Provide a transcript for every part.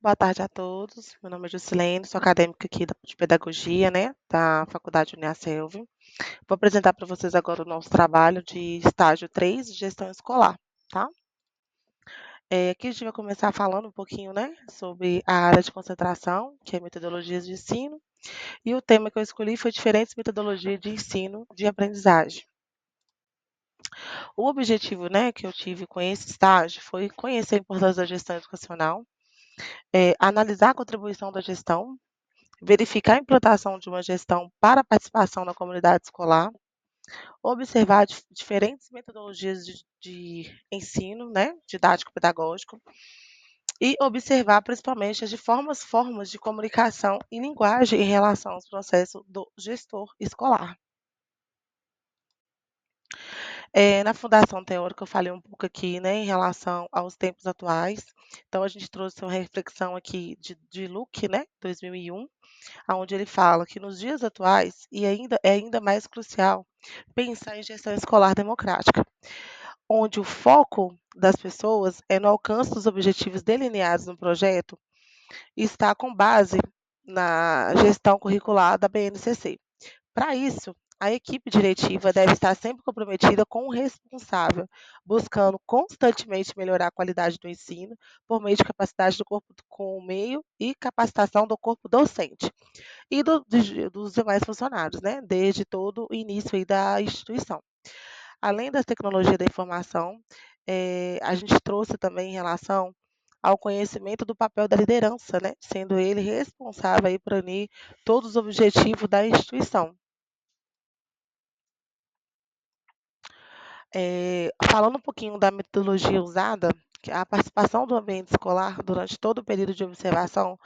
Boa tarde a todos. Meu nome é Juscelene, sou acadêmica aqui de pedagogia, né, da Faculdade Uniaselv. Vou apresentar para vocês agora o nosso trabalho de estágio 3 de gestão escolar, tá? Aqui a gente vai começar falando um pouquinho, né, sobre a área de concentração, que é metodologias de ensino, e o tema que eu escolhi foi diferentes metodologias de ensino de aprendizagem. O objetivo, né, que eu tive com esse estágio foi conhecer a importância da gestão educacional, analisar a contribuição da gestão, verificar a implantação de uma gestão para a participação na comunidade escolar, observar diferentes metodologias de ensino, né, didático-pedagógico, e observar principalmente as formas de comunicação e linguagem em relação aos processos do gestor escolar. Na Fundação Teórica eu falei um pouco aqui, né, em relação aos tempos atuais, então a gente trouxe uma reflexão aqui de Luke, né, 2001, aonde ele fala que nos dias atuais, e ainda mais crucial, pensar em gestão escolar democrática, onde o foco das pessoas é no alcance dos objetivos delineados no projeto e está com base na gestão curricular da BNCC. Para isso, a equipe diretiva deve estar sempre comprometida com o responsável, buscando constantemente melhorar a qualidade do ensino por meio de capacidade do corpo com o meio e capacitação do corpo docente e dos demais funcionários, né, desde todo o início aí da instituição. Além das tecnologias da informação, a gente trouxe também em relação ao conhecimento do papel da liderança, né, sendo ele responsável aí por unir todos os objetivos da instituição. Falando um pouquinho da metodologia usada, que a participação do ambiente escolar durante todo o período de observação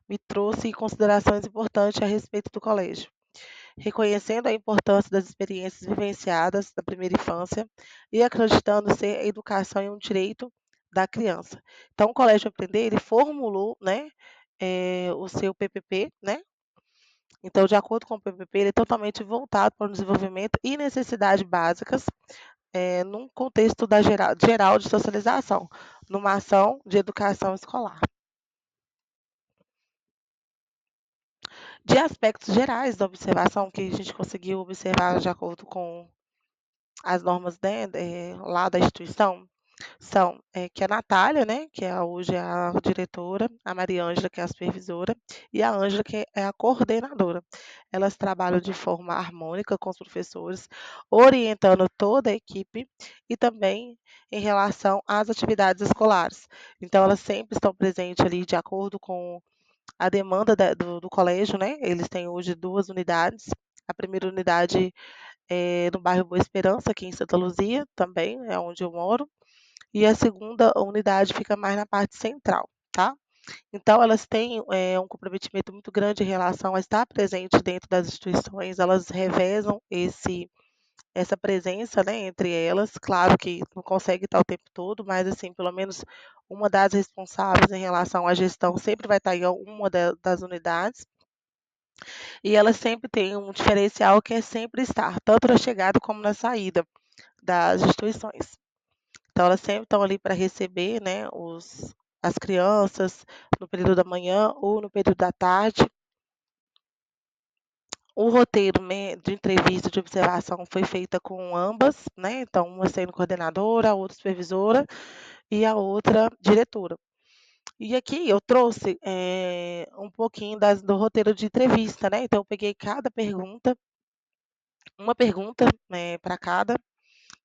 me trouxe considerações importantes a respeito do colégio, reconhecendo a importância das experiências vivenciadas na primeira infância e acreditando ser a educação em um direito da criança. Então, o Colégio Aprender, ele formulou, né, o seu PPP, né? Então, de acordo com o PPP, ele é totalmente voltado para o desenvolvimento e necessidades básicas, num contexto geral de socialização, numa ação de educação escolar. De aspectos gerais da observação que a gente conseguiu observar de acordo com as normas, né, lá da instituição, são, que a Natália, né, que é hoje a diretora, a Mariângela, que é a supervisora, e a Ângela, que é a coordenadora. Elas trabalham de forma harmônica com os professores, orientando toda a equipe e também em relação às atividades escolares. Então, elas sempre estão presentes ali de acordo com a demanda do colégio, né? Eles têm hoje 2 unidades. A primeira unidade é no bairro Boa Esperança, aqui em Santa Luzia, também é onde eu moro, e a segunda unidade fica mais na parte central, tá? Então elas têm, um comprometimento muito grande em relação a estar presente dentro das instituições, elas revezam essa presença, né, entre elas. Claro que não consegue estar o tempo todo, mas, assim, pelo menos uma das responsáveis em relação à gestão sempre vai estar em uma das unidades, e elas sempre têm um diferencial que é sempre estar, tanto na chegada como na saída das instituições. Então elas sempre estão ali para receber, né, as crianças no período da manhã ou no período da tarde. O roteiro, né, de entrevista, de observação foi feita com ambas, né, então uma sendo coordenadora, a outra supervisora e a outra diretora. E aqui eu trouxe, um pouquinho do roteiro de entrevista, né, então eu peguei cada pergunta, uma pergunta, para cada.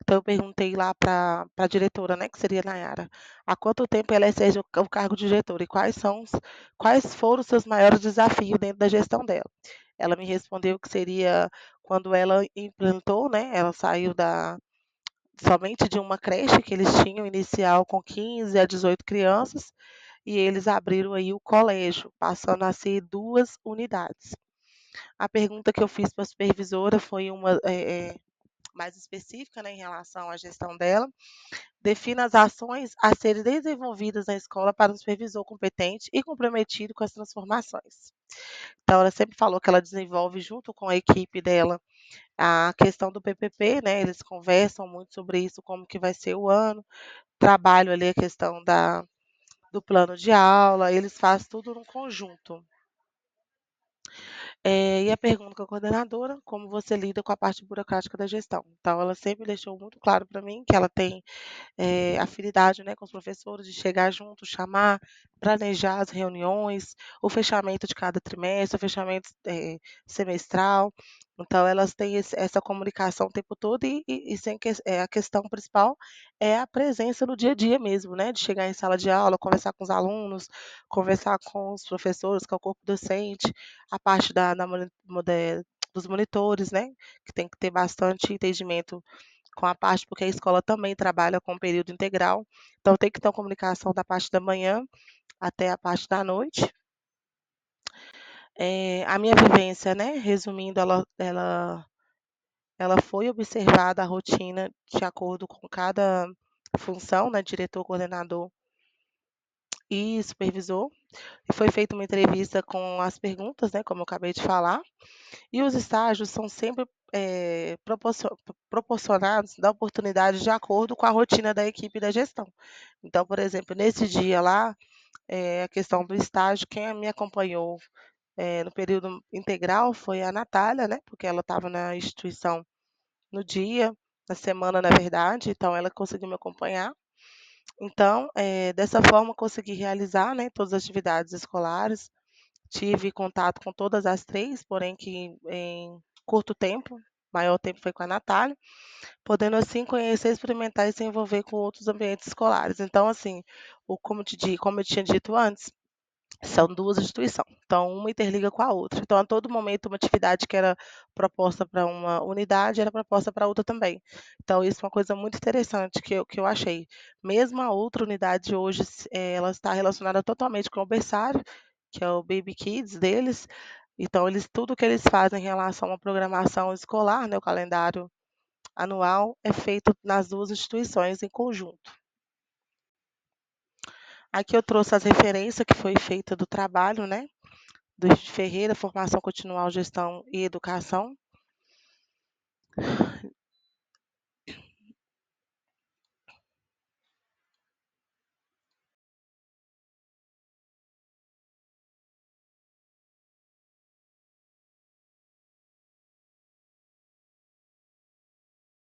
Então eu perguntei lá para a diretora, né, que seria a Nayara, há quanto tempo ela exerce o cargo de diretora e quais foram os seus maiores desafios dentro da gestão dela. Ela me respondeu que seria quando ela implantou, né, ela saiu somente de uma creche que eles tinham inicial com 15 a 18 crianças, e eles abriram aí o colégio, passando a ser 2 unidades. A pergunta que eu fiz para a supervisora foi uma, mais específica, né, em relação à gestão dela. Defina as ações a serem desenvolvidas na escola para um supervisor competente e comprometido com as transformações. Então, ela sempre falou que ela desenvolve junto com a equipe dela a questão do PPP, né? Eles conversam muito sobre isso, como que vai ser o ano, trabalho ali a questão do plano de aula, eles fazem tudo no conjunto. E a pergunta à coordenadora, como você lida com a parte burocrática da gestão? Então, ela sempre deixou muito claro para mim que ela tem afinidade, né, com os professores, de chegar junto, chamar, planejar as reuniões, o fechamento de cada trimestre, o fechamento semestral. Então, elas têm essa comunicação o tempo todo e sem a questão principal é a presença no dia a dia mesmo, né, de chegar em sala de aula, conversar com os alunos, conversar com os professores, com o corpo docente, a parte dos monitores, né, que tem que ter bastante entendimento com a parte porque a escola também trabalha com período integral, então tem que ter uma comunicação da parte da manhã até a parte da noite. A minha vivência, né, resumindo, ela foi observada a rotina de acordo com cada função, né, diretor, coordenador e supervisor, e foi feita uma entrevista com as perguntas, né, como eu acabei de falar. E os estágios são sempre, proporcionados da oportunidade de acordo com a rotina da equipe da gestão. Então, por exemplo, nesse dia lá, a questão do estágio, quem me acompanhou, no período integral foi a Natália, né, porque ela estava na instituição no dia, na semana, na verdade, então ela conseguiu me acompanhar. Então, dessa forma, consegui realizar, né, todas as atividades escolares, tive contato com todas as 3, porém que em curto tempo, maior tempo foi com a Natália, podendo assim conhecer, experimentar e se envolver com outros ambientes escolares. Então assim, como eu tinha dito antes, são 2 instituições, então uma interliga com a outra. Então a todo momento uma atividade que era proposta para uma unidade, era proposta para outra também. Então isso é uma coisa muito interessante que eu achei. Mesmo a outra unidade hoje ela está relacionada totalmente com o berçário, que é o Baby Kids deles, então tudo que eles fazem em relação à programação escolar, né, o calendário anual, é feito nas 2 instituições em conjunto. Aqui eu trouxe as referências que foi feita do trabalho, né, do Ferreira, Formação Continual, Gestão e Educação.